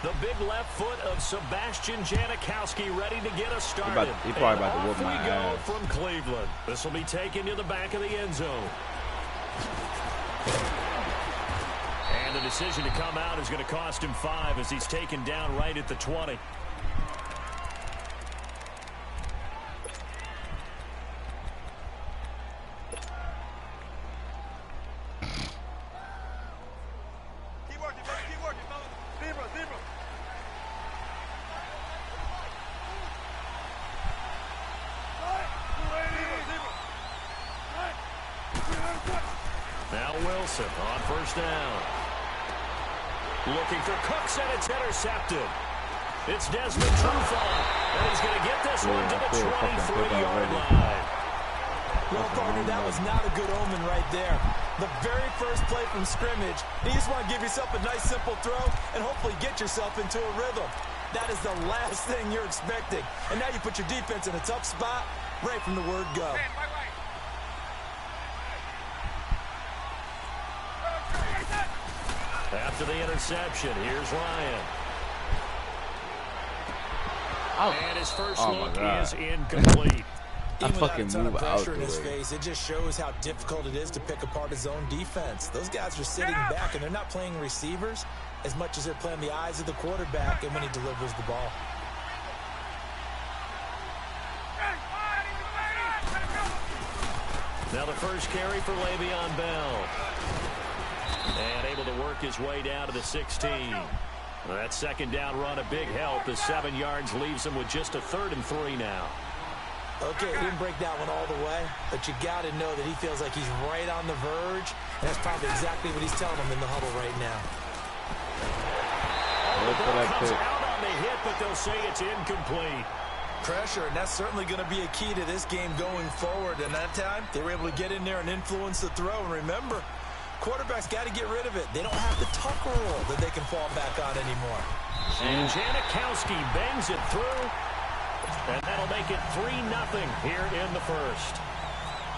The big left foot of Sebastian Janikowski ready to get us started. He probably about to whoop my ass. From Cleveland. This will be taken to the back of the end zone. And the decision to come out is going to cost him 5 as he's taken down right at the 20. Now Wilson on first down. Looking for Cooks, and it's intercepted. It's Desmond Trufant, and he's going to get this one to the 23-yard line. Well, partner, that was not a good omen right there. The very first play from scrimmage, you just want to give yourself a nice, simple throw and hopefully get yourself into a rhythm. That is the last thing you're expecting. And now you put your defense in a tough spot right from the word go. After the interception, here's Ryan. And his first look is incomplete. Even without a ton of pressure in his face, it just shows how difficult it is to pick apart his own defense. Those guys are sitting back, and they're not playing receivers as much as they're playing the eyes of the quarterback and when he delivers the ball. Now the first carry for Le'Veon Bell. And able to work his way down to the 16. That second down run a big help as 7 yards leaves him with just a 3rd and 3 now. Okay, he didn't break that one all the way, but you got to know that he feels like he's right on the verge, and that's probably exactly what he's telling him in the huddle right now. The ball comes out on the hit, but they'll say it's incomplete. Pressure, and that's certainly going to be a key to this game going forward. And that time, they were able to get in there and influence the throw. And remember, quarterbacks got to get rid of it. They don't have the tuck rule that they can fall back on anymore. And Janikowski bangs it through. And that'll make it 3-0 here in the first.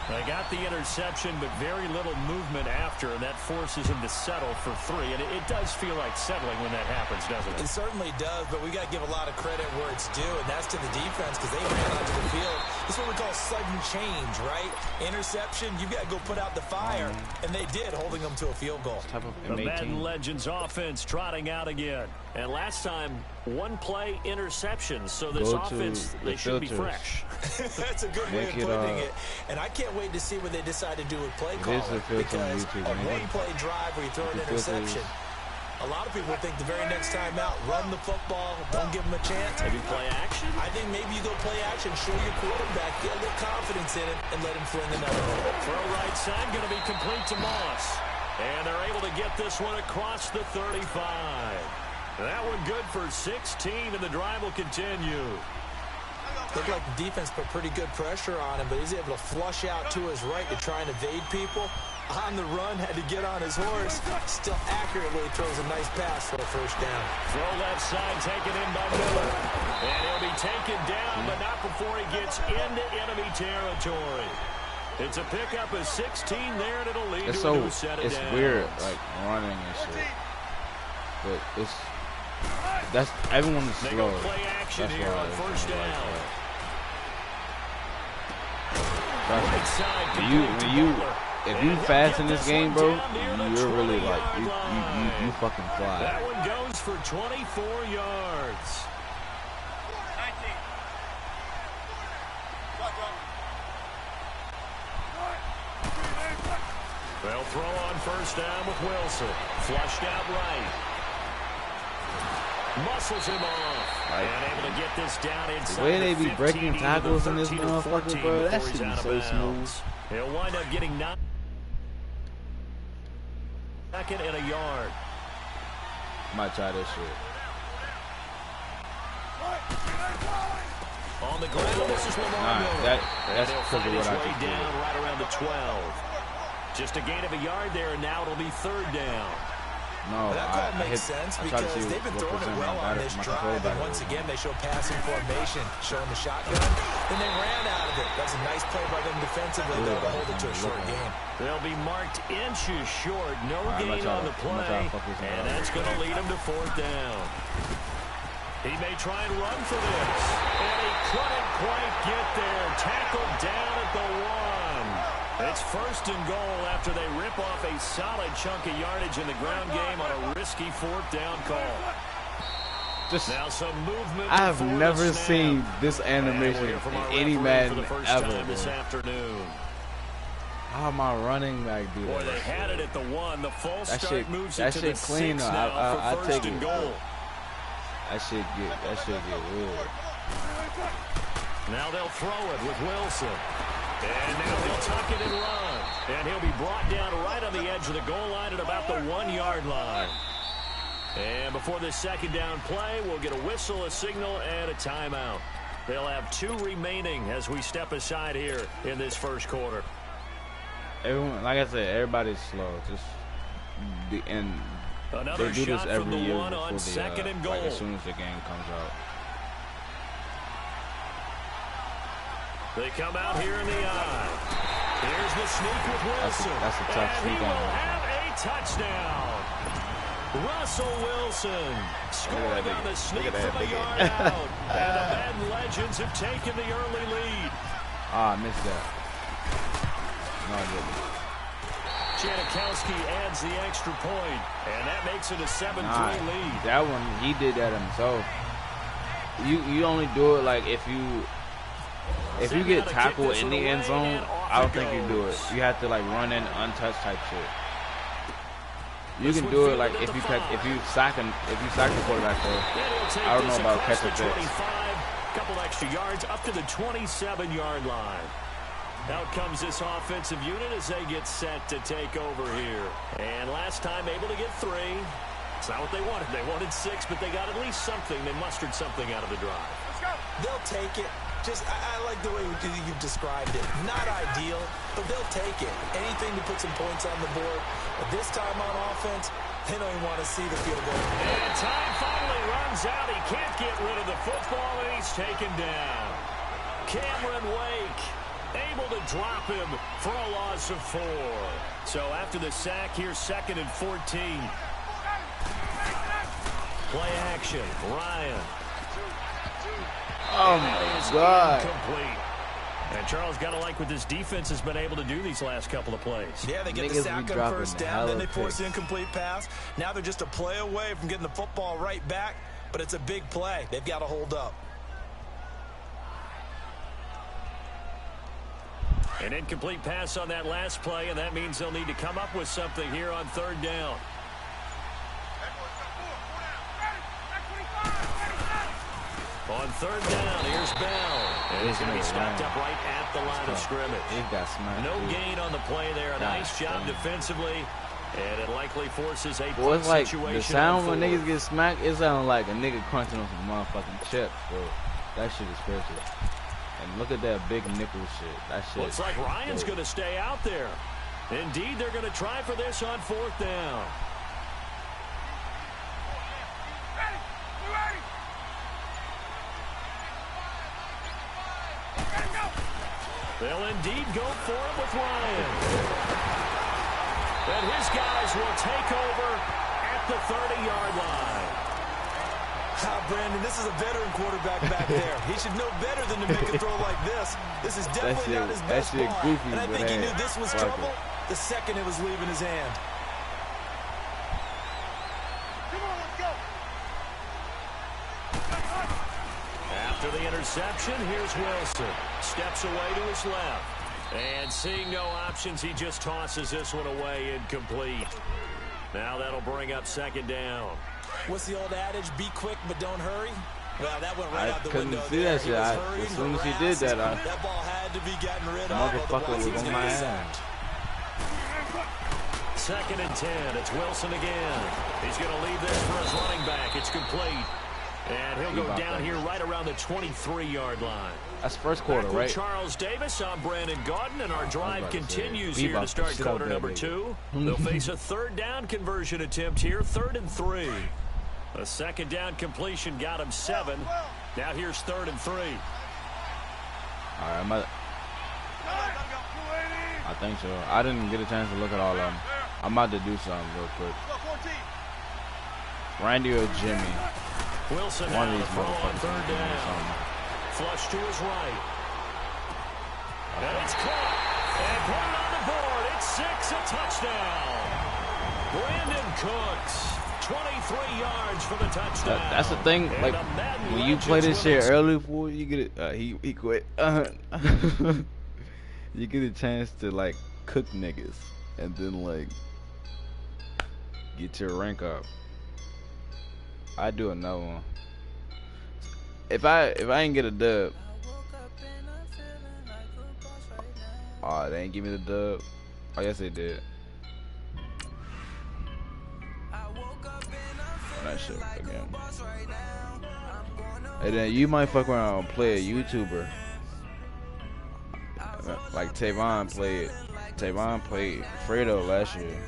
They got the interception, but very little movement after, and that forces him to settle for 3. And it does feel like settling when that happens, doesn't it? It certainly does, but we got to give a lot of credit where it's due, and that's to the defense because they ran onto the field. This is what we call sudden change, right? Interception, you've got to go put out the fire, and they did, holding them to a field goal. The Madden Legends offense trotting out again. And last time, 1 play interception, so this offense, they should be fresh. That's a good way of putting it. And I can't wait to see what they decide to do with play calling, because a one-play drive where you throw an interception, a lot of people think the very next time out, run the football, don't give them a chance. Maybe play action? I think maybe you go play action, show your quarterback, get a little confidence in it, and let him fling another one. Throw right side, going to be complete to Moss. And they're able to get this one across the 35. That one good for 16, and the drive will continue. Looked like the defense put pretty good pressure on him, but he's able to flush out to his right to try and evade people. On the run, had to get on his horse. Still accurately throws a nice pass for a first down. Throw left side, taken in by Miller. And he'll be taken down, but not before he gets into enemy territory. It's a pickup of 16 there, and it'll lead to a new set of downs. It's weird, like, running and shit. But that's everyone is slow. They go play action here on first down. Right side if you fast in this game, bro, you're really like you fucking fly. That one goes for 24 yards. They'll throw on first down with Wilson. Flushed out right. Muscles him off. And able to get this down inside. The way they be breaking tackles in this motherfucker, bro, that shit be so smooth. He'll wind up getting 9. Second and a yard. Might try this shit. On the ground, this is Lamar Miller. That's because of what I just did. Down right around the 12. Just a gain of a yard there, and now it'll be 3rd down. No, that call makes sense because they've been throwing it well on this drive, and once again they show passing formation, showing the shotgun, and they ran out of it. That's a nice play by them defensively, though, to hold it to a short game. They'll be marked inches short, no gain on the play, and that's going to lead them to 4th down. He may try and run for this. And he couldn't quite get there. Tackled down at the 1. It's 1st and goal after they rip off a solid chunk of yardage in the ground game on a risky 4th down call. Now some movement. I have never seen this animation in any Madden ever. This afternoon. How am I running back, dude? Boy, they had it at the 1. The false start moves it to the 6 clean. now for 1st and goal. That shit get weird. Now they'll throw it with Wilson. And now they'll tuck it and run. And he'll be brought down right on the edge of the goal line at about the 1-yard line. And before this 2nd down play, we'll get a whistle, a signal, and a timeout. They'll have 2 remaining as we step aside here in this 1st quarter. Everyone, like I said, everybody's slow. Another they do this every year on before 2nd and goal. like as soon as the game comes out. They come out here in the eye. Here's the sneak with Wilson. That's a tough sneak. And he will have a touchdown. Russell Wilson scoring on the sneak from a yard out. And the Madden Legends have taken the early lead. Ah, I missed that. No, I didn't. Janikowski adds the extra point, and that makes it a 7-3 lead. That one, he did that himself. You only do it like if you get tackled in the end zone. I don't think you do it. You have to like run in untouched type shit. You can do it like if you sack the quarterback though. I don't know about catch and fix. Couple extra yards up to the 27-yard line. Out comes this offensive unit as they get set to take over here. And last time able to get 3. It's not what they wanted. They wanted 6, but they got at least something. They mustered something out of the drive. They'll take it. I like the way you've described it. Not ideal, but they'll take it. Anything to put some points on the board. But this time on offense, they don't even want to see the field goal. And time finally runs out. He can't get rid of the football, and he's taken down. Cameron Wake able to drop him for a loss of 4. So after the sack, here's 2nd and 14. Play action. Ryan. Oh my God. Incomplete. And Charles, got to like what this defense has been able to do these last couple of plays. Yeah, they get the sack on 1st down, then they force the incomplete pass. Now they're just a play away from getting the football right back, but it's a big play. They've got to hold up. An incomplete pass on that last play, and that means they'll need to come up with something here on 3rd down. On 3rd down, here's Bell. And he's going to be stopped up right at the line of scrimmage. He got smacked. No gain on the play there. A nice job defensively. And it likely forces a well, it's like situation. the sound when niggas get smacked, it sounds like a nigga crunching on some motherfucking chips, bro. That shit is crazy. And look at that big nickel shit. That shit. Looks like Ryan's going to stay out there. Indeed, they're going to try for this on 4th down. They'll indeed go for it with Ryan. And his guys will take over at the 30-yard line. Brandon, this is a veteran quarterback back there. He should know better than to make a throw like this. This is definitely not his best ball. Goofy, and I think he knew this was trouble the second it was leaving his hand. After the interception, here's Wilson. Steps away to his left. And seeing no options, he just tosses this one away incomplete. Now that'll bring up 2nd down. What's the old adage? Be quick, but don't hurry. Well, that went right out the window. I couldn't see that shit. As soon as he did that, that ball had to be gotten rid of. Motherfucker was on my ass. 2nd and 10. It's Wilson again. He's going to leave this for his running back. It's complete. And he'll go down here right around the 23-yard line. That's 1st quarter, right? Charles Davis, I'm Brandon Gaudin, and our drive continues here to start quarter number 2. They'll face a 3rd down conversion attempt here, 3rd and 3. A 2nd down completion got him 7. Now here's 3rd and 3. All right, I think so. I didn't get a chance to look at all of them. I'm about to do something real quick. Randy or Jimmy? Wilson One of now these to throw on motherfuckers third down. Flush to his right. And it's caught. And put it on the board. It's 6, a touchdown. Brandon Cooks. 23 yards for the touchdown. That's the thing. Like when you play this shit early for you get it. He quit. You get a chance to like cook niggas and then like get your rank up. I do another one. If I ain't get a dub. Oh, they ain't give me the dub. Oh, yes they did. That shit again. And then you might fuck around and play a YouTuber. Like Tavon played Fredo last year.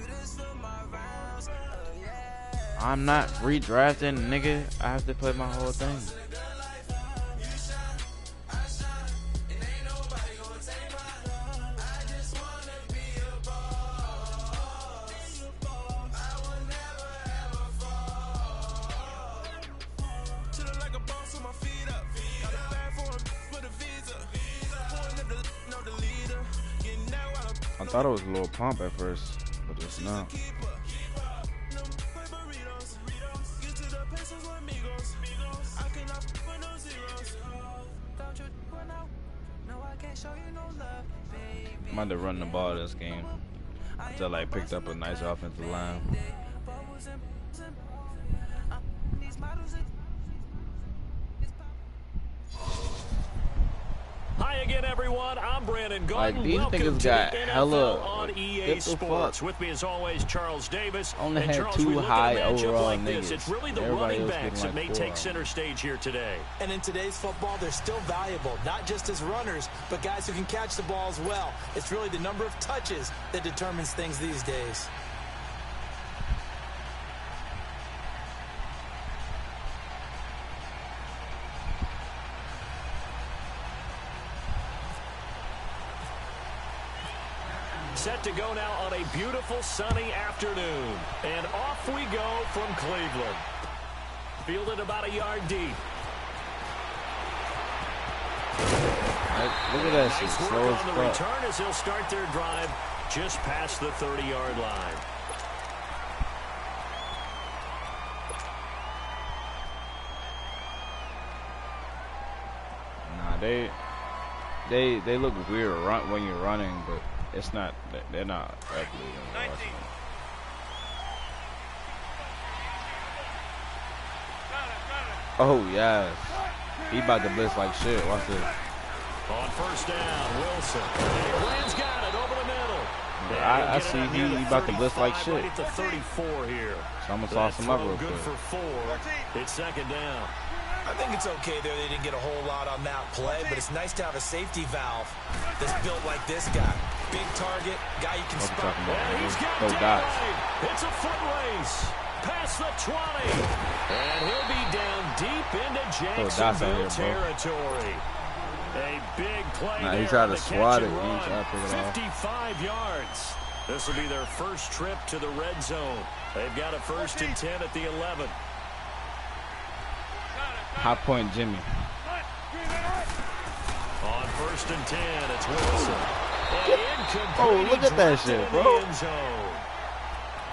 I'm not redrafting, nigga. I have to play my whole thing. I thought it was a little pump at first, but it's not. I'm about to run the ball this game until I picked up a nice offensive line. Hi again, everyone. I'm Brandon Gordon. Like, these Welcome niggas to got the NFL hella on EA get the Sports. fuck. With me, as always, Charles Davis. Only and had Charles, 2 we look high at a matchup overall like this. niggas. It's really the Everybody running else backs getting that like may 4. take center stage here today. And in today's football, they're still valuable, not just as runners, but guys who can catch the ball as well. It's really the number of touches that determines things these days. Set to go now on a beautiful sunny afternoon. And off we go from Cleveland. Fielded about a yard deep. Look at that shit. Nice work Slow as on the fuck. return as they'll start their drive just past the 30-yard line. Nah, they look weird when you're running, but it's not. They're not ugly. Oh yes, he about to blitz like shit. Watch this. On first down, Wilson. Rams got it over the middle. I see he about to blitz like shit. Right at the 34 here. So I'm gonna toss him up real Good quick. for 4. It's second down. I think it's okay there. They didn't get a whole lot on that play, but it's nice to have a safety valve that's built like this guy. Big target, guy you can What you spot. talking about? And he's got Go dots. daylight. It's a foot race. Past the 20. And he'll be down deep into dots out Jacksonville here, bro. territory. A big play Nah, he there tried on to the swat catch it. and He run. tried to pick it off. 55 yards. This will be their first trip to the red zone. They've got a 1st and 10 at the 11. High point Jimmy. On 1st and 10, it's Wilson. And incomplete. Oh, look at that Dropped shit, it in bro. the end zone.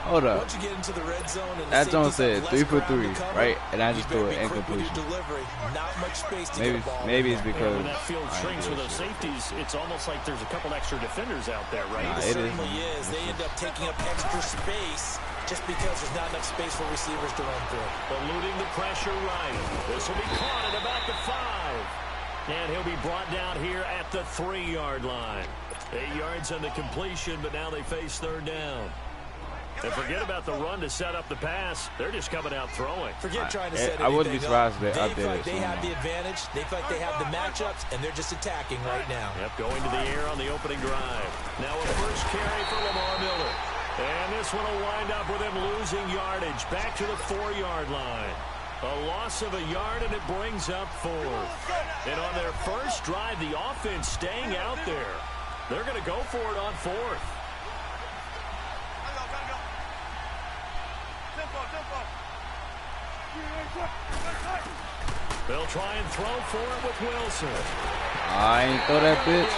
Hold up. Once you get into the red zone and the That safeties Jones have said less 3 for ground 3, to cover, right? And I you just better threw be an quick with your incompletion. delivery. Not much space to Maybe get the ball. maybe it's Yeah, because when that field I ain't shrinks do with that those shit. safeties, it's almost like there's a couple extra defenders out there, right? Nah, It it is. certainly is. They end up taking up extra space just because there's not enough space for receivers to run through. Eluding the pressure right. This will be caught at about the 5. And he'll be brought down here at the 3-yard line. 8 yards on the completion, but now they face third down. And forget about the run to set up the pass. They're just coming out throwing. Forget trying to set I wouldn't be anything surprised up. if they They updated feel like they it have the somehow. advantage. They feel like they have the matchups, and they're just attacking right now. Yep, going to the air on the opening drive. Now a first carry for Lamar Miller. And this one will wind up with him losing yardage back to the 4-yard line. A loss of a yard, and it brings up 4th. And on their first drive, the offense staying out there. They're going to go for it on 4th. They'll try and throw for it with Wilson. I ain't throw that bitch.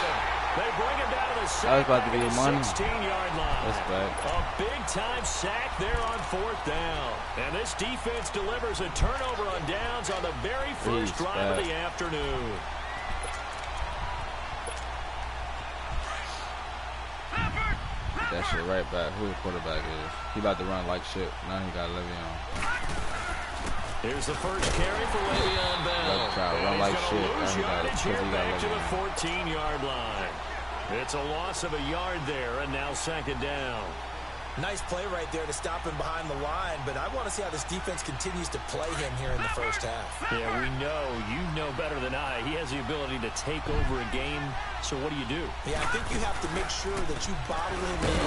They bring him down to the That was about to be your money. 16-yard line. That's bad. A big-time sack there on 4th down. And this defense delivers a turnover on downs on the very first drive of the afternoon. Get that shit right back. Who the quarterback is? He about to run like shit. Now he got Le'Veon. Here's the first carry for Le'Veon Bell. Run like shit. Lose yardage here back to the 14-yard line. It's a loss of a yard there, and now 2nd down. Nice play right there to stop him behind the line, but I want to see how this defense continues to play him here in the first half. Yeah, we know. You know better than I. He has the ability to take over a game, so what do you do? Yeah, I think you have to make sure that you bottle him in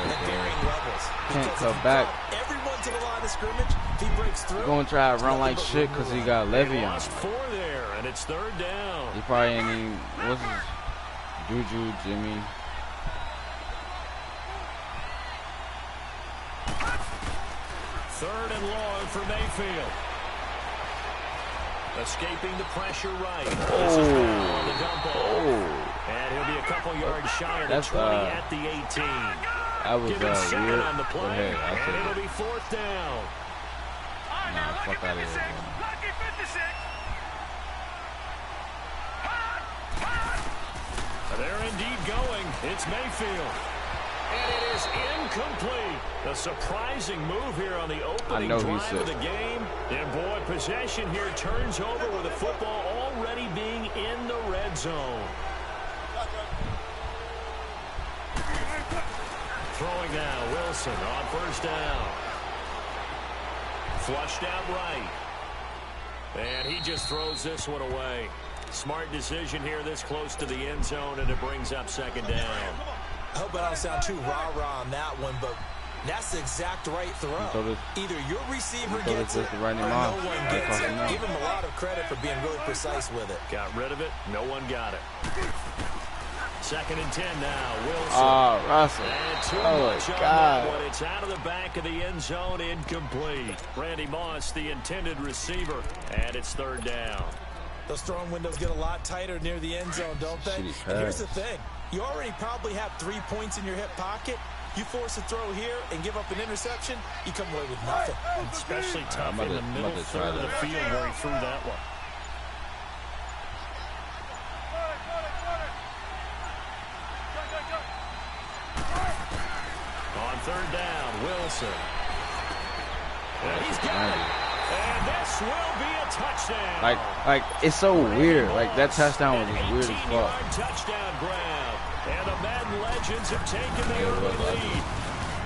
at varying levels. Can't come back. Everyone to the line of scrimmage, if he breaks through. He's going to try to run like shit because he got Le'Veon. Lost 4 there, and it's 3rd down. He probably ain't even, what's his, Juju, Jimmy. Third and long for Mayfield. Escaping the pressure right. This is on the dump off. And he'll be a couple yards shy of the 20 at the 18. That was weird. On the play, hey, and it'll be 4th down. Nah, fuck out of here, man. They're indeed going. It's Mayfield. And it is incomplete. A surprising move here on the opening drive of the game. And boy, possession here turns over with the football already being in the red zone. Throwing now, Wilson on 1st down. Flushed out right. And he just throws this one away. Smart decision here this close to the end zone, and it brings up 2nd down. I hope I don't sound too rah-rah on that one, but that's the exact right throw. Either your receiver gets it or no one gets it. Give him a lot of credit for being really precise with it. Got rid of it. No one got it. 2nd and 10 now. Wilson. Oh, Russell. And too much on that one. It's out of the back of the end zone, incomplete. Randy Moss, the intended receiver, and it's 3rd down. Those throwing windows get a lot tighter near the end zone, don't they? And here's the thing. You already probably have 3 points in your hip pocket. You force a throw here and give up an interception, you come away with nothing. Especially tough in the middle third of the field where he threw that one. On 3rd down, Wilson. And he's got it. And this will be a touchdown. Like it's so weird. Like that touchdown was just weird as fuck. Touchdown grab. And the Madden legends have taken their early lead.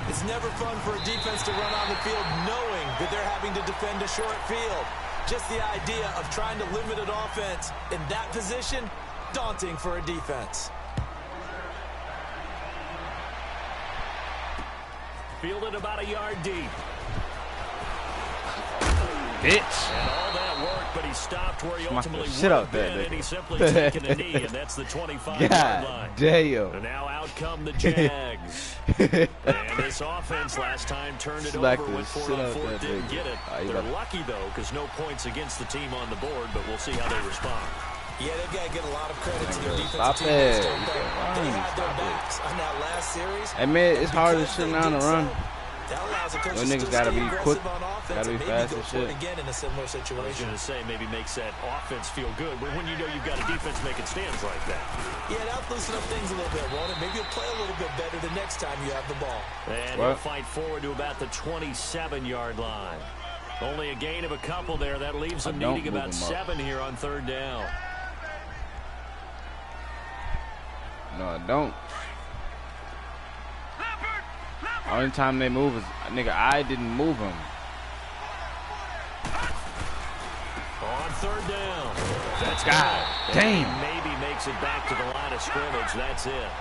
It's never fun for a defense to run on the field knowing that they're having to defend a short field. Just the idea of trying to limit an offense in that position, daunting for a defense. Fielded about a yard deep. Bitch. And all that work, but he stopped where he ultimately would have been, and he's simply taken a knee, and that's the 25-yard line. Damn. And now out come the Jags. And this offense last time turned it over with 4 on 4, didn't get it. They're lucky, though, because no points against the team on the board, but we'll see how they respond. Yeah, they've got to get a lot of credit to their defensive teammates, don't they? They had their backs on that last series. Hey, man, it's hard to shit down to run. That allows the coaches Those niggas to gotta stay be aggressive quick, on offense gotta be and fast maybe and go for it shit. again in a similar I was situation. going to say, maybe makes that offense feel good when you know you've got a defense making stands like that. Yeah, that'll loosen up things a little bit, won't it? Maybe you'll play a little bit better the next time you have the ball. And he'll fight forward to about the 27-yard line. Only a gain of a couple there. That leaves them needing about 7 here on 3rd down. No, I don't. Only time they move is, nigga, I didn't move him. On 3rd down. That's God damn. Maybe makes it back to the line of scrimmage. That's it.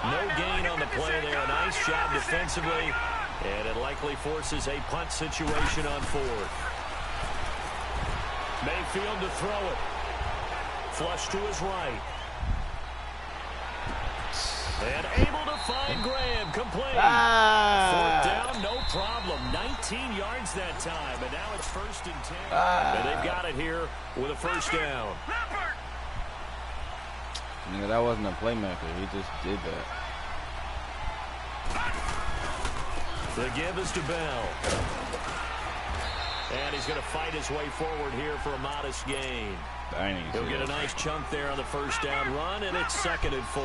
No gain on the play there. A nice job defensively. And it likely forces a punt situation on 4th. Mayfield to throw it. Flush to his right. And able to find Graham, complete. Fourth down, no problem. 19 yards that time, and now it's 1st and 10. And they've got it here with a 1st down. Nigga, that wasn't a playmaker. He just did that. The give is to Bell. And he's going to fight his way forward here for a modest gain. He'll get a nice chunk there on the 1st down run, and it's 2nd and 4.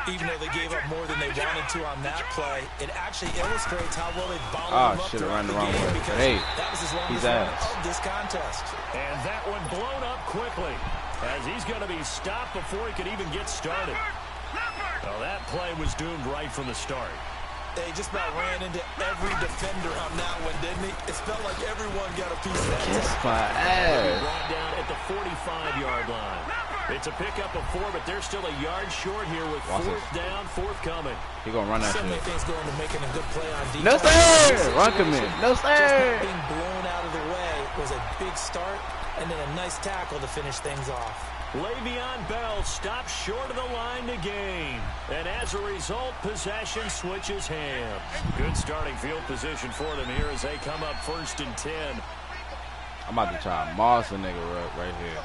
Even though they gave up more than they wanted to on that play, it actually illustrates how well they bottled him up throughout the game, because that was his longest run of this contest. And that one blown up quickly, as he's going to be stopped before he could even get started. Well, that play was doomed right from the start. They just about ran into every defender on that one, didn't he? It felt like everyone got a piece of that. Kiss my ass. Brought down at the 45-yard line. It's a pickup of 4, but they're still a yard short here with 4th down, forthcoming. He gonna run that so shit. many things going to making a good play on defense. No sir! Run commit. No sir! Just not being blown out of the way was a big start, and then a nice tackle to finish things off. Le'Veon Bell stops short of the line to gain. And as a result, possession switches hands. Good starting field position for them here as they come up 1st and 10. I'm about to try to moss a nigga right here.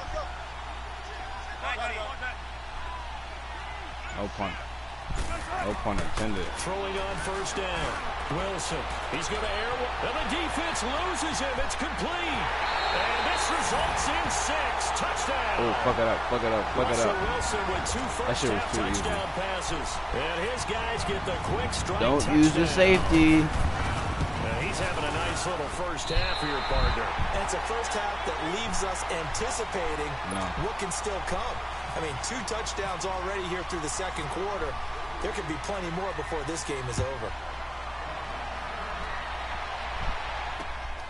No pun. No pun intended. Throwing on 1st down. Wilson. He's going to air one. And the defense loses him. It's complete. And this results in 6. Touchdown. Oh, fuck it up. Fuck it up. Fuck it up. Wilson with 2 first-half touchdown passes. And his guys get the quick strike. Don't use the safety. He's having a nice little first half here, partner. And it's a first half that leaves us anticipating what can still come. I mean, 2 touchdowns already here through the 2nd quarter. There could be plenty more before this game is over.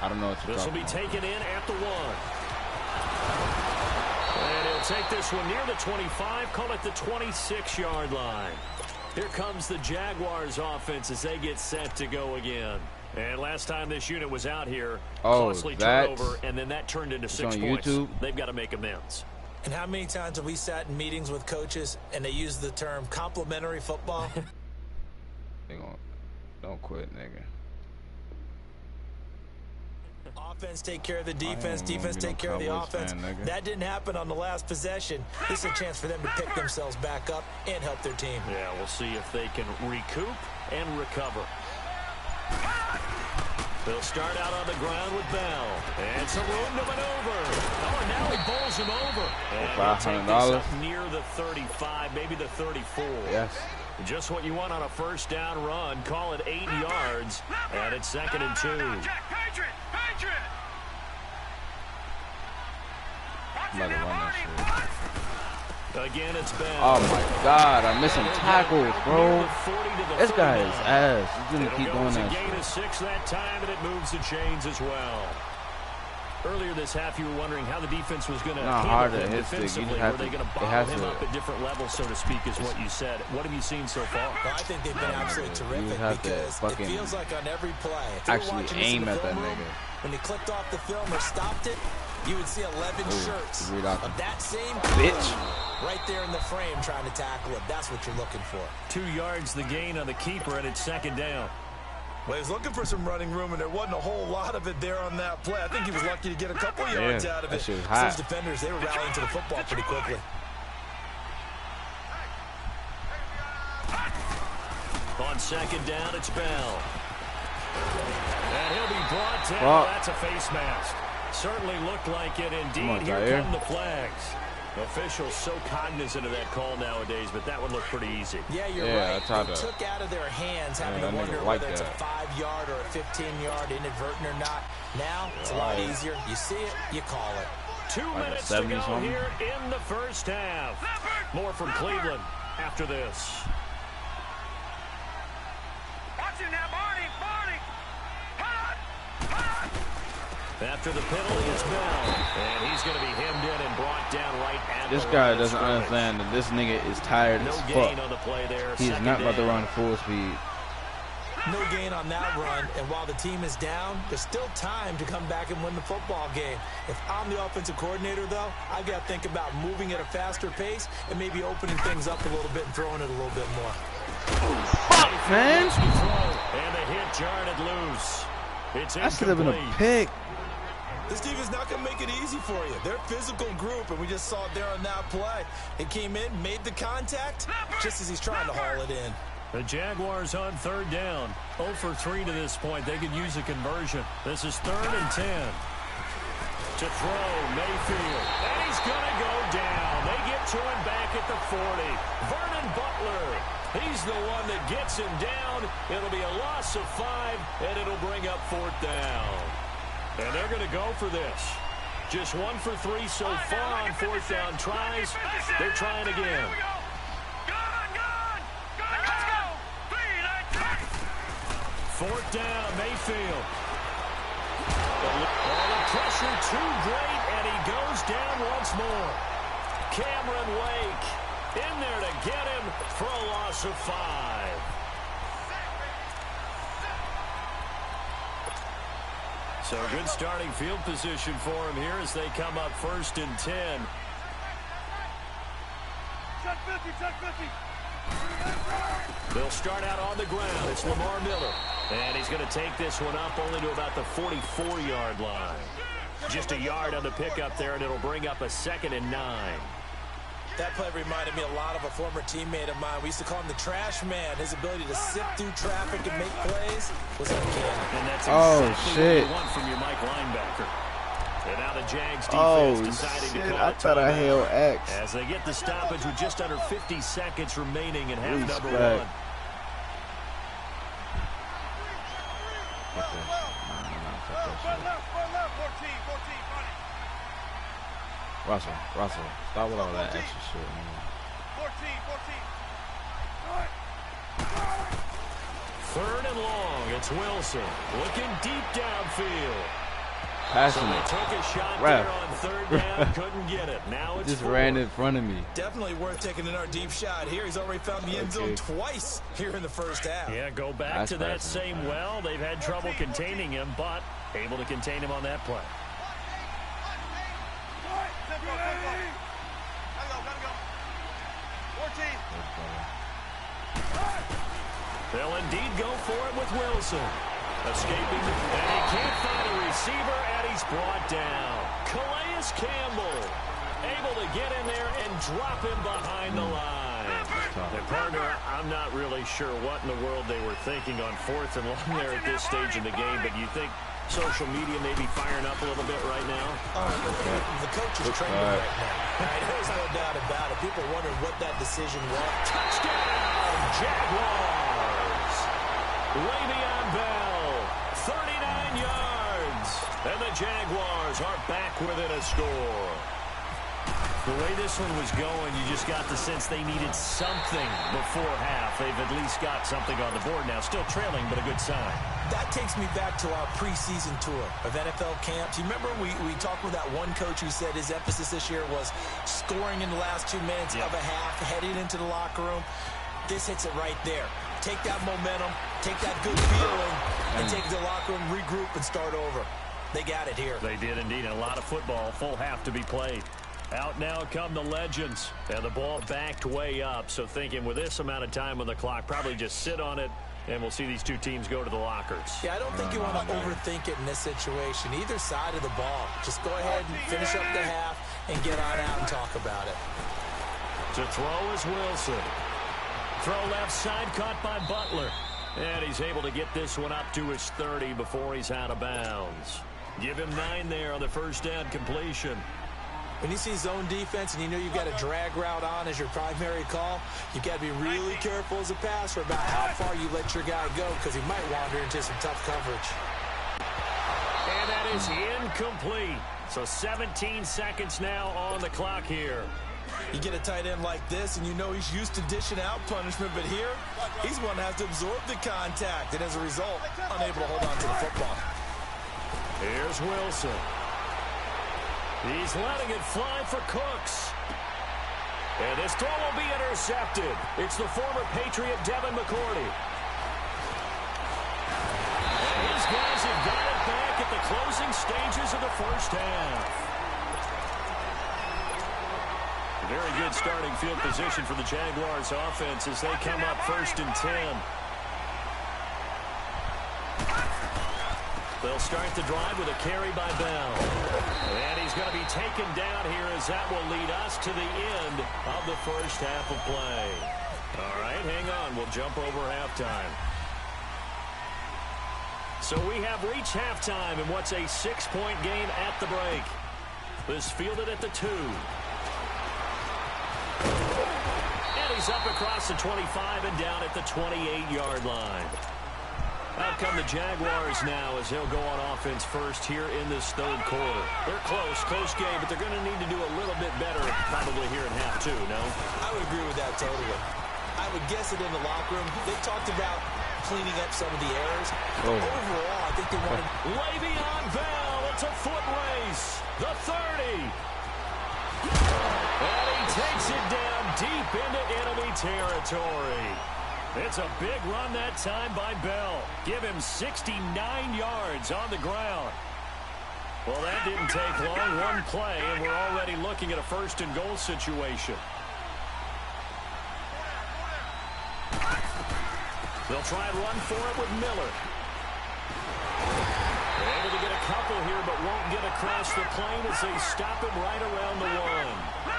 I don't know what you're This will be taken in at the 1. And he'll take this one near the 25, call it the 26-yard line. Here comes the Jaguars offense as they get set to go again. And last time this unit was out here, costly turnover, and then that turned into 6 points. YouTube. They've got to make amends. And how many times have we sat in meetings with coaches and they use the term complimentary football? Don't quit, nigga. Offense take care of the defense, defense take care of the offense. That didn't happen on the last possession. This is a chance for them to pick themselves back up and help their team. Yeah, we'll see if they can recoup and recover. They'll start out on the ground with Bell. And some room to maneuver. Oh, and now he bowls him over. And $500. Near the 35, maybe the 34. Yes. Just what you want on a 1st down run. Call it 8 yards. And it's 2nd and 2. I'm about to run that shit. Again, it's Bell. Oh my God, I'm missing tackles, bro. This guy is ass. He's gonna keep doing that shit. Gain of 6 that time, and it moves the chains as well. Earlier this half, you were wondering how the defense was going to handle it defensively. Were they going to bottle him up at different levels, so to speak, is what you said. What have you seen so far? Well, I think they've been absolutely terrific because it feels like on every play. Actually aim at that nigga. When he clicked off the film or stopped it, you would see 11 shirts of that same bitch right there in the frame trying to tackle him. That's what you're looking for. 2 yards the gain on the keeper, and it's 2nd down. Well, he was looking for some running room, and there wasn't a whole lot of it there on that play. I think he was lucky to get a couple yards out of it. Those defenders, they were rallying to the football pretty quickly. On 2nd down, it's Bell. And he'll be brought down. That's a face mask. Certainly looked like it indeed. Here come the flags. Officials so cognizant of that call nowadays, but that would look pretty easy. Yeah, you're right. They took out of their hands having to wonder whether it's a 5-yard or a 15-yard inadvertent or not. Now, it's a lot easier. You see it, you call it. 2 minutes to go here in the first half. More from Cleveland after this. After the penalty, it's Bell. And he's going to be hemmed in and brought down right at this guy doesn't understand that this nigga is tired as fuck. On the play there. He's not about to run full speed. No gain on that run, and while the team is down, there's still time to come back and win the football game. If I'm the offensive coordinator, though, I've got to think about moving at a faster pace and maybe opening things up a little bit and throwing it a little bit more. Fuck, man. And the hit jarred it loose. It's that should have been a pick. This defense is not going to make it easy for you. They're a physical group, and we just saw it there on that play. It came in, made the contact, just as he's trying to haul it in. The Jaguars on third down. 0 for 3 to this point. They could use a conversion. This is 3rd and 10. To throw, Mayfield. And he's going to go down. They get to him back at the 40. Vernon Butler. He's the one that gets him down. It'll be a loss of 5, and it'll bring up 4th down. And they're going to go for this. Just 1 for 3 so far on 4th down tries. They're trying again. 4th down, Mayfield. The pressure too great, and he goes down once more. Cameron Wake in there to get him for a loss of 5. So good starting field position for him here as they come up 1st and 10. Check 50, check 50. They'll start out on the ground. It's Lamar Miller. And he's going to take this one up only to about the 44-yard line. Just a yard on the pickup there, and it'll bring up a 2nd and 9. That play reminded me a lot of a former teammate of mine. We used to call him the trash man. His ability to sift through traffic and make plays was uncanny. And that's exactly what you want from your Mike linebacker. And now the Jags defense deciding to call I thought I held X. as they get the stoppage with just under 50 seconds remaining in half number 1. Russell, stop with all that extra shit, man. 3rd and long. It's Wilson looking deep downfield. Passing So they it. took a shot Ref. there on 3rd down, couldn't get it. Now it's Just 4th. ran in front of me. Definitely worth taking another deep shot here. He's already found the end zone twice here in the first half. Yeah, go back That's to that passing. same well. They've had trouble containing him, but able to contain him on that play. They'll indeed go for it with Wilson. Escaping, and he can't find a receiver, and he's brought down. Calais Campbell able to get in there and drop him behind the line. And partner, I'm not really sure what in the world they were thinking on 4th and long there at this stage in the game, but you think social media may be firing up a little bit right now? The coach is training right now. There's no doubt about it. People wondering what that decision was. Touchdown, Jaguars! Le'Veon Bell, 39 yards. And the Jaguars are back within a score. The way this one was going, you just got the sense they needed something before half. They've at least got something on the board now. Still trailing, but a good sign. That takes me back to our preseason tour of NFL camps. You remember we talked with that one coach who said his emphasis this year was scoring in the last 2 minutes of a half, heading into the locker room. This hits it right there. Take that momentum, take that good feeling, and take it to the locker room, regroup, and start over. They got it here. They did indeed, and a lot of football, full half to be played. Out now come the legends, and the ball backed way up. So thinking with this amount of time on the clock, probably just sit on it, and we'll see these two teams go to the lockers. Yeah, I don't think you want to overthink it in this situation. Either side of the ball. Just go ahead and finish up the half and get on out and talk about it. To throw is Wilson. Throw left side, caught by Butler. And he's able to get this one up to his 30 before he's out of bounds. Give him 9 there on the first down completion. When you see zone defense and you know you've got a drag route on as your primary call, you've got to be really careful as a passer about how far you let your guy go because he might wander into some tough coverage. And that is incomplete. So 17 seconds now on the clock here. You get a tight end like this, and you know he's used to dishing out punishment, but here, he's one that has to absorb the contact, and as a result, unable to hold on to the football. Here's Wilson. He's letting it fly for Cooks. And this throw will be intercepted. It's the former Patriot Devin McCourty. guys have got it back at the closing stages of the first half. Very good starting field position for the Jaguars offense as they come up 1st and 10. They'll start the drive with a carry by Bell. And he's going to be taken down here as that will lead us to the end of the first half of play. All right, hang on. We'll jump over halftime. So we have reached halftime in what's a 6-point game at the break. This fielded at the 2. And he's up across the 25 and down at the 28-yard line. Out come the Jaguars now as they'll go on offense first here in this 3rd quarter. They're close game, but they're going to need to do a little bit better probably here in half 2, no? I would agree with that totally. I would guess it in the locker room. They talked about cleaning up some of the errors. Oh. Overall, I think they wanted... Le'Veon Bell, it's a foot race. The 30. And he takes it down deep into enemy territory. It's a big run that time by Bell. Give him 69 yards on the ground. Well, that didn't take long. One play, and we're already looking at a 1st and goal situation. They'll try and run for it with Miller. They're able to get a couple here, but won't get across the plane as they stop him right around the 1.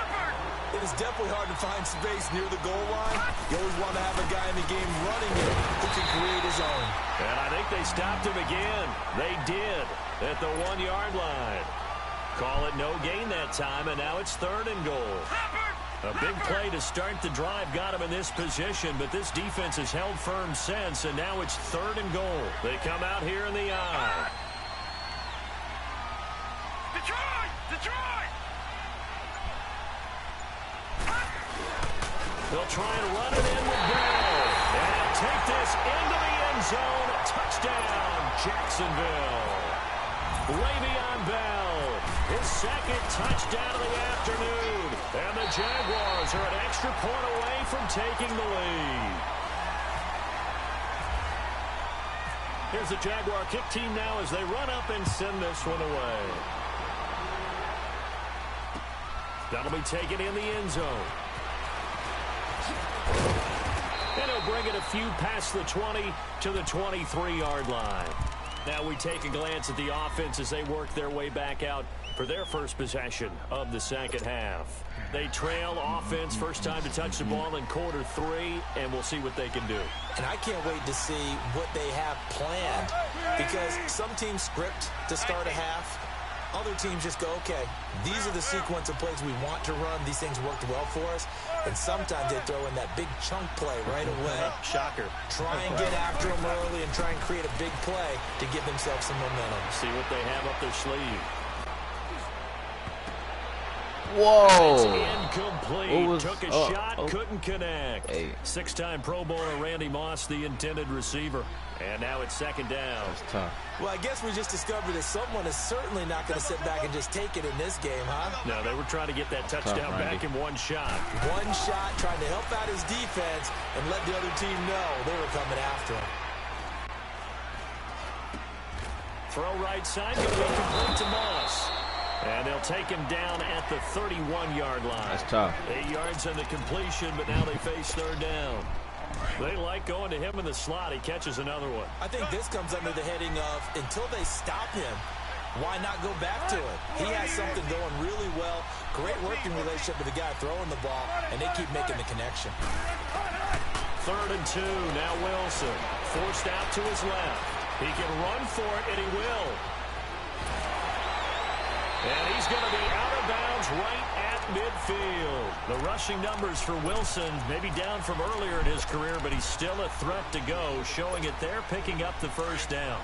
It is definitely hard to find space near the goal line. You always want to have a guy in the game running it who can create his own. And I think they stopped him again. They did at the 1-yard line. Call it no gain that time, and now it's 3rd and goal. A big play to start the drive got him in this position, but this defense has held firm since, and now it's 3rd and goal. They come out here in the eye. Detroit! They'll try and run it in with Bell. And take this into the end zone. Touchdown, Jacksonville. Le'Veon Bell, his 2nd touchdown of the afternoon. And the Jaguars are an extra point away from taking the lead. Here's the Jaguar kick team now as they run up and send this one away. That'll be taken in the end zone. And he'll bring it a few past the 20 to the 23-yard line. Now we take a glance at the offense as they work their way back out for their first possession of the 2nd half. They trail offense, first time to touch the ball in quarter 3, and we'll see what they can do. And I can't wait to see what they have planned, because some teams script to start a half. Other teams just go, okay, these are the sequence of plays we want to run. These things worked well for us. And sometimes they throw in that big chunk play right away. Shocker. Try and get after them early and try and create a big play to give themselves some momentum. See what they have up their sleeve. Whoa. It's incomplete. Took a shot, couldn't connect. Hey. 6-time Pro Bowler Randy Moss, the intended receiver. And now it's 2nd down. That's tough. Well, I guess we just discovered that someone is certainly not going to sit back and just take it in this game, huh? No, they were trying to get that touchdown back in one shot. One shot, trying to help out his defense and let the other team know they were coming after him. Throw right side, going to be complete to Moss. And they'll take him down at the 31-yard line. That's tough. 8 yards on the completion, but now they face 3rd down. They like going to him in the slot. He catches another one. I think this comes under the heading of, until they stop him, why not go back to it? He has something going really well. Great working relationship with the guy throwing the ball, and they keep making the connection. 3rd and 2. Now Wilson forced out to his left. He can run for it, and he will. And he's going to be out of bounds right at midfield. The rushing numbers for Wilson may be down from earlier in his career, but he's still a threat to go, showing it there, picking up the 1st down.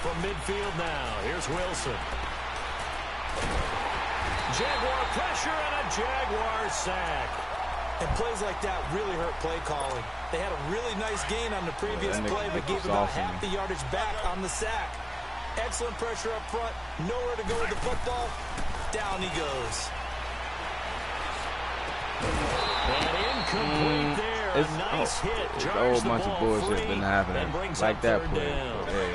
From midfield now, here's Wilson. Jaguar pressure and a Jaguar sack. And plays like that really hurt play calling. They had a really nice gain on the previous play, but gave about half the yardage back on the sack. Excellent pressure up front. Nowhere to go with the football. Down he goes. And incomplete there. A nice hit. It's a whole bunch of bullshit been happening. Like that play. Hey.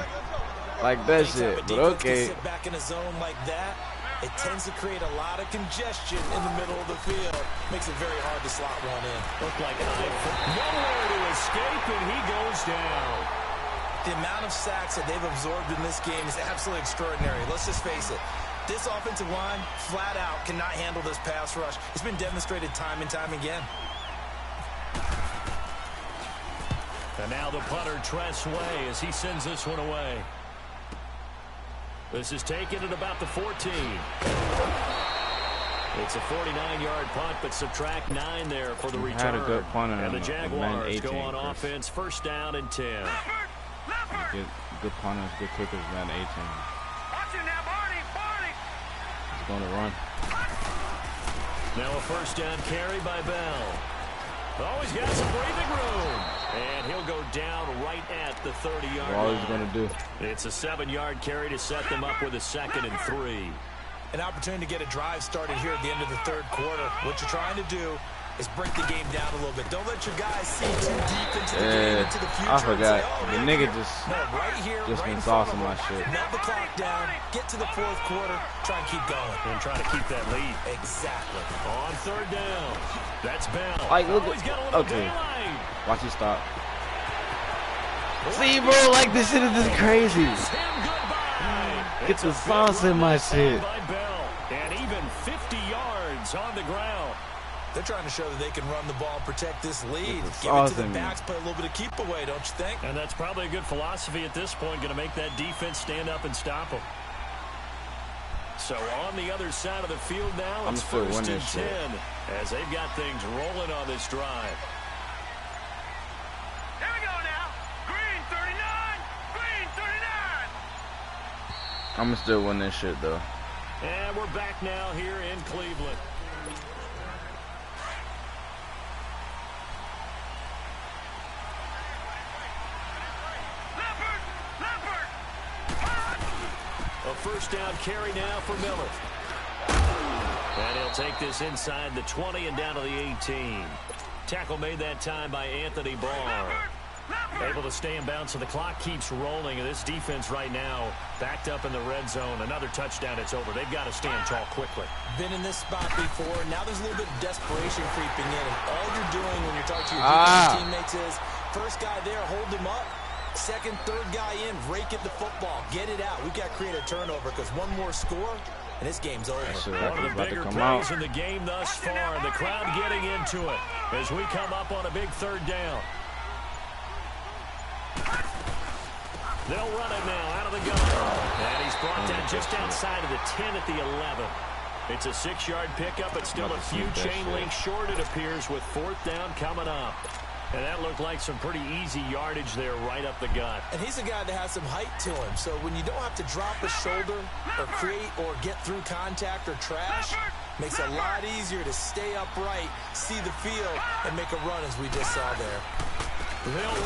Like that shit. But okay. Sit back in a zone like that. It tends to create a lot of congestion in the middle of the field. Makes it very hard to slot one in. Looked like nowhere to escape, and he goes down. The amount of sacks that they've absorbed in this game is absolutely extraordinary. Let's just face it. This offensive line, flat out, cannot handle this pass rush. It's been demonstrated time and time again. And now the punter, Tress Way, as he sends this one away. This is taken at about the 14. It's a 49-yard punt, but subtract 9 there for the return. Had a good punter, and the Jaguars 18, go on offense, first down and 10. Good punters, good kickers, man, 18. He's going to run. Now a first down carry by Bell. Oh, he's got some breathing room. And he'll go down right at the 30-yard line. All he's going to do. It's a 7-yard carry to set them up with a 2nd and 3. An opportunity to get a drive started here at the end of the third quarter. What you're trying to do is break the game down a little bit. Don't let your guys see too deep into the game, into the future. I forgot. The nigga just been saucing my shit. Melt the clock down, get to the fourth quarter, try and keep going. And try to keep that lead. Exactly. On third down. That's Bell. Like, look okay. Watch you stop. See, bro, like this shit is just crazy. Get the sauce in my shit. And even 50 yards on the ground. They're trying to show that they can run the ball and protect this lead. Give it to the backs, play a little bit of keep away, don't you think? And that's probably a good philosophy at this point, going to make that defense stand up and stop them. So on the other side of the field now, it's first and 10 as they've got things rolling on this drive. Here we go now. Green 39. Green 39. I'm going to still win this shit, though. And we're back now here in Cleveland. A first down carry now for Miller. And he'll take this inside the 20 and down to the 18. Tackle made that time by Anthony Barr. Able to stay in bounds, so the clock keeps rolling. And this defense right now backed up in the red zone. Another touchdown, it's over. They've got to stand tall quickly. Been in this spot before. Now there's a little bit of desperation creeping in. And all you're doing when you're talking to your defensive teammates is, first guy there, hold him up. Second, third guy in, rake at the football. Get it out. We've got to create a turnover because one more score, and this game's over. One of the bigger plays in the game thus far, and the crowd getting into it as we come up on a big third down. They'll run it now out of the gun. And he's brought down just outside of the 10 at the 11. It's a 6-yard pickup, but still a few chain links short, it appears, with fourth down coming up. And that looked like some pretty easy yardage there right up the gut. And he's a guy that has some height to him. So when you don't have to drop a shoulder or create or get through contact or trash, makes it a lot easier to stay upright, see the field, and make a run as we just saw there.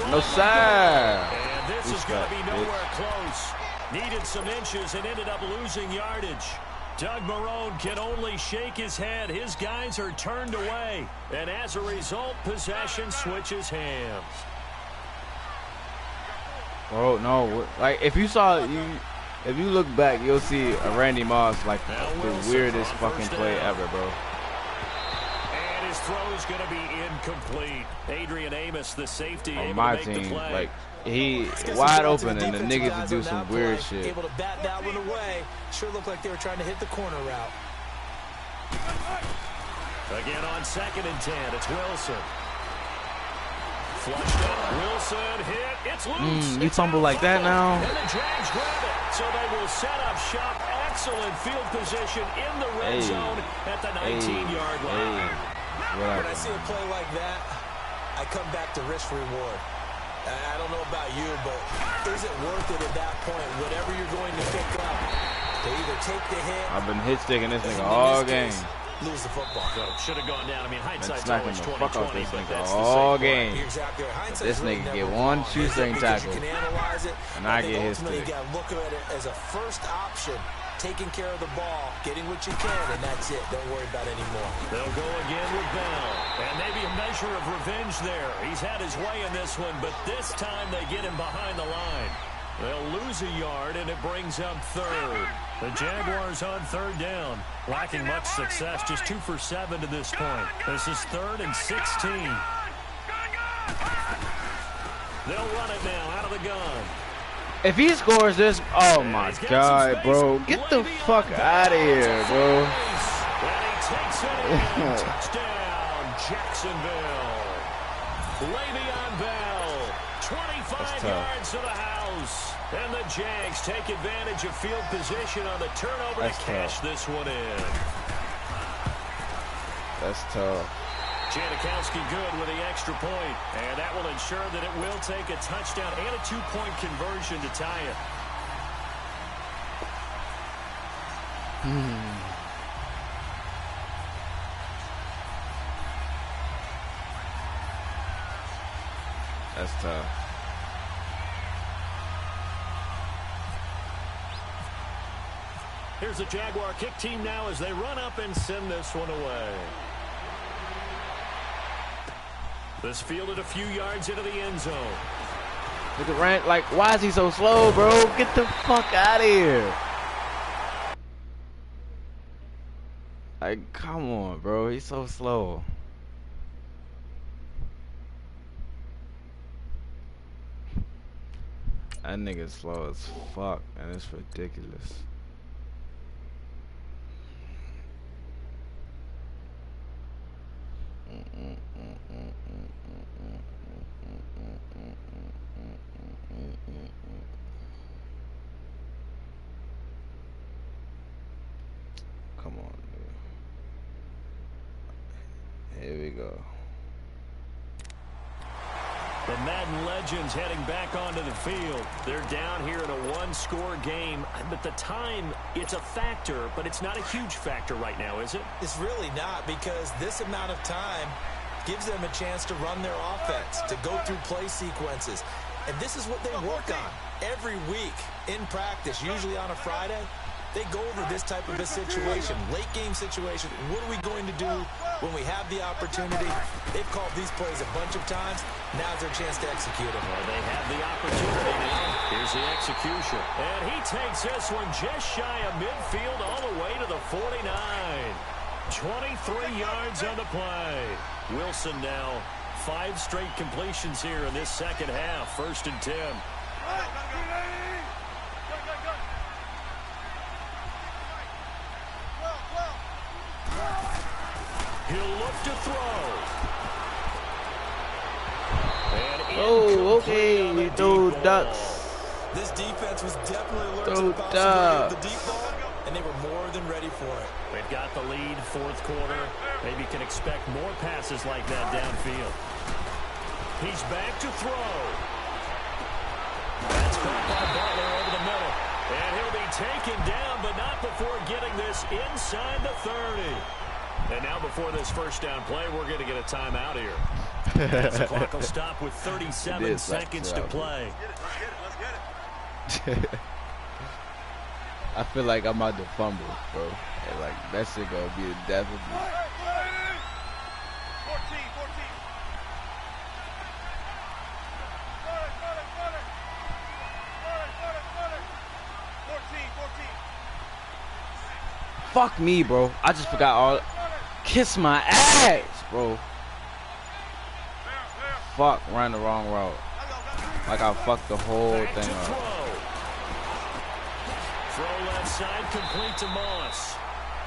No, sir. And this is going to be nowhere close. Needed some inches and ended up losing yardage. Doug Marrone can only shake his head. His guys are turned away. And as a result, possession switches hands. Oh, no. Like, if you look back, you'll see a Randy Moss, like, the weirdest fucking play ever, bro. And his throw's going to be incomplete. Adrian Amos, the safety, on able my to make team, the play. like, he wide open, and the niggas would do some weird shit. Able to bat that one away. Sure looked like they were trying to hit the corner route. Again on 2nd and 10, it's Wilson. Flushed up, Wilson hit, it's loose. You fumble like that now? And the Jags grab it, so they will set up shop. Excellent field position in the red zone at the 19-yard line. When I see a play like that, I come back to risk reward. I don't know about you, but is it worth it at that point, whatever you're going to pick up, to either take the hit? I've been hit sticking this nigga all game. lose the football. So should have gone down. I mean, hindsight's Smacking always the fuck out 20/20, this but nigga that's all the same game. You're exactly right. Hindsight's This really nigga never get wrong, one is it? shoestring Because tackle, you can analyze it, and I think get his ultimately stick. you got to look at it as a first option, taking care of the ball, getting what you can, and that's it. Don't worry about it anymore. They'll go again with Bell. And maybe a measure of revenge there. He's had his way in this one, but this time they get him behind the line. They'll lose a yard, and it brings up third. The Jaguars on third down. Lacking much success, just 2 for 7 to this point. This is 3rd and 16. They'll run it now out of the gun. If he scores this, oh my God, bro. Get the fuck out of here, bro. And he takes it in. Touchdown, Jacksonville. Le'Veon Bell, 25 yards to the house. And the Jags take advantage of field position on the turnover to cash this one in. That's tough. Janikowski good with the extra point, and that will ensure that it will take a touchdown and a 2-point conversion to tie it. That's tough. Here's the Jaguar kick team now as they run up and send this one away. This fielded a few yards into the end zone. Look at Rand, like, why is he so slow, bro? Get the fuck out of here. Like, come on, bro. He's so slow. That nigga's slow as fuck, and it's ridiculous. Come on, dude. Here we go. The Madden legends heading back onto the field. They're down here in a one-score game. But the time, it's a factor, but it's not a huge factor right now, is it? It's really not, because this amount of time gives them a chance to run their offense, to go through play sequences. And this is what they work on every week in practice, usually on a Friday. They go over this type of a situation, late game situation. What are we going to do when we have the opportunity? They've called these plays a bunch of times. Now's their chance to execute them. Well, they have the opportunity now. Here's the execution. And he takes this one just shy of midfield all the way to the 49. 23 yards on the play. Wilson now 5 straight completions here in this second half. 1st and 10. He'll look to throw. Oh, okay. We throw ducks. This defense was definitely alert to Throw the possibility of the ducks. deep ball, and they were more than ready for it. They've got the lead, 4th quarter. Maybe can expect more passes like that downfield. He's back to throw. That's caught by Butler over the middle. And he'll be taken down, but not before getting this inside the 30. And now before this first down play, we're going to get a timeout here. As the clock will stop with 37 seconds to play. I feel like I'm about to fumble, bro. And like, that shit gonna be the death of me. 14. Fuck me, bro. I just forgot all. Kiss my ass, bro. Fuck, ran the wrong route. Like I fucked the whole thing up. Throw left side, complete to Moss.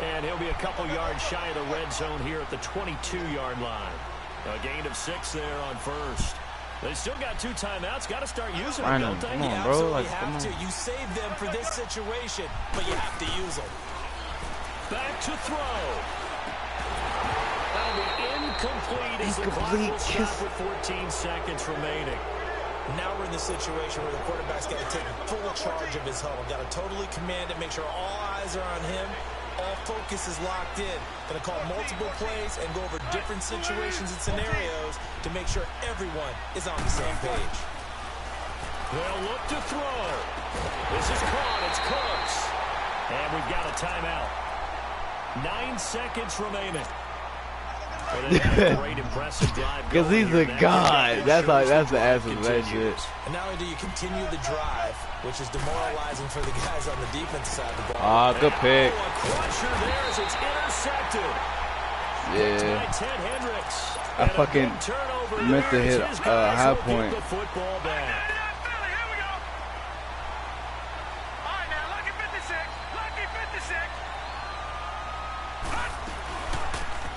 And he'll be a couple yards shy of the red zone here at the 22-yard line. A gain of 6 there on 1st. They still got 2 timeouts. Got to start using them, don't they? Come on, You bro. absolutely Like, have come on. to. You save them for this situation, but you have to use them. Back to throw. That'll be incomplete as the clock will stop with 14 seconds remaining. Now we're in the situation where the quarterback's got to take full charge of his huddle. Got to totally command it, make sure all eyes are on him, focus is locked in. Going to call multiple plays and go over different situations and scenarios to make sure everyone is on the same page. They'll look to throw. This is caught. It's close. And we've got a timeout. 9 seconds remaining. Great, impressive drive. Because he's a god. That's the answer to that shit. And not only do you continue the drive, which is demoralizing for the guys on the defensive side of the ball. Ah, good pick. A crusher there as it's intercepted. Yeah. Ted Hendricks. I fucking meant to hit high point. The football back.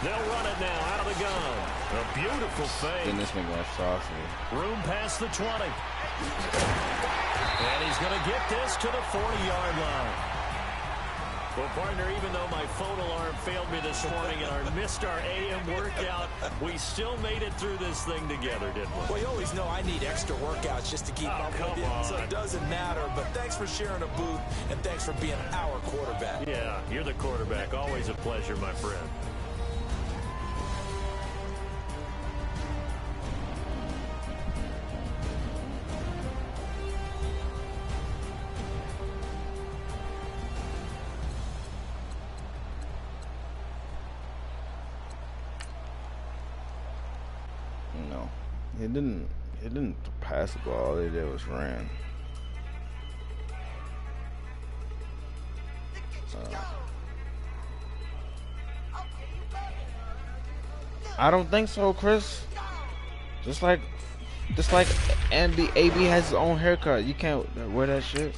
They'll run it now out of the gun. A beautiful fake. Then this one going saucy. Room past the 20. And he's going to get this to the 40-yard line. Well, partner, even though my phone alarm failed me this morning and I missed our AM workout, we still made it through this thing together, didn't we? Well, you always know I need extra workouts just to keep up with you, so it doesn't matter. But thanks for sharing a booth, and thanks for being our quarterback. Yeah, you're the quarterback. Always a pleasure, my friend. No, he didn't pass the ball. All they did was ran. I don't think so, Chris. Just like AB has his own haircut. You can't wear that shit.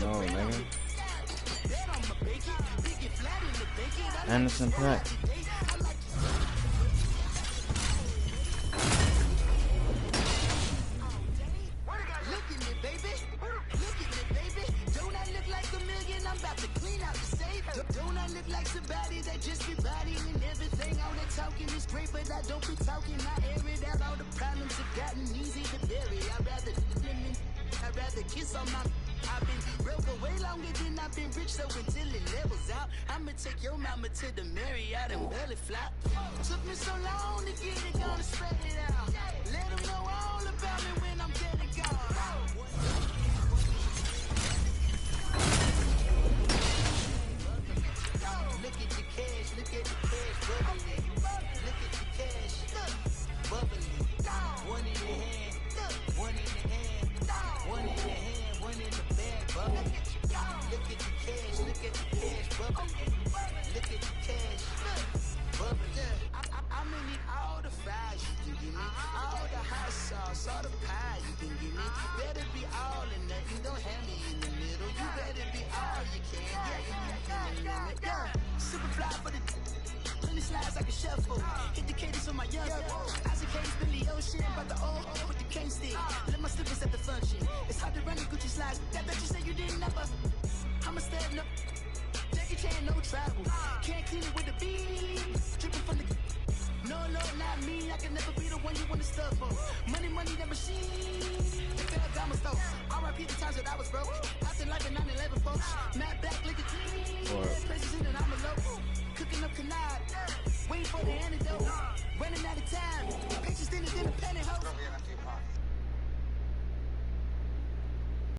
No, nigga. Anderson Paak. Waiting for the antidote, running out of time.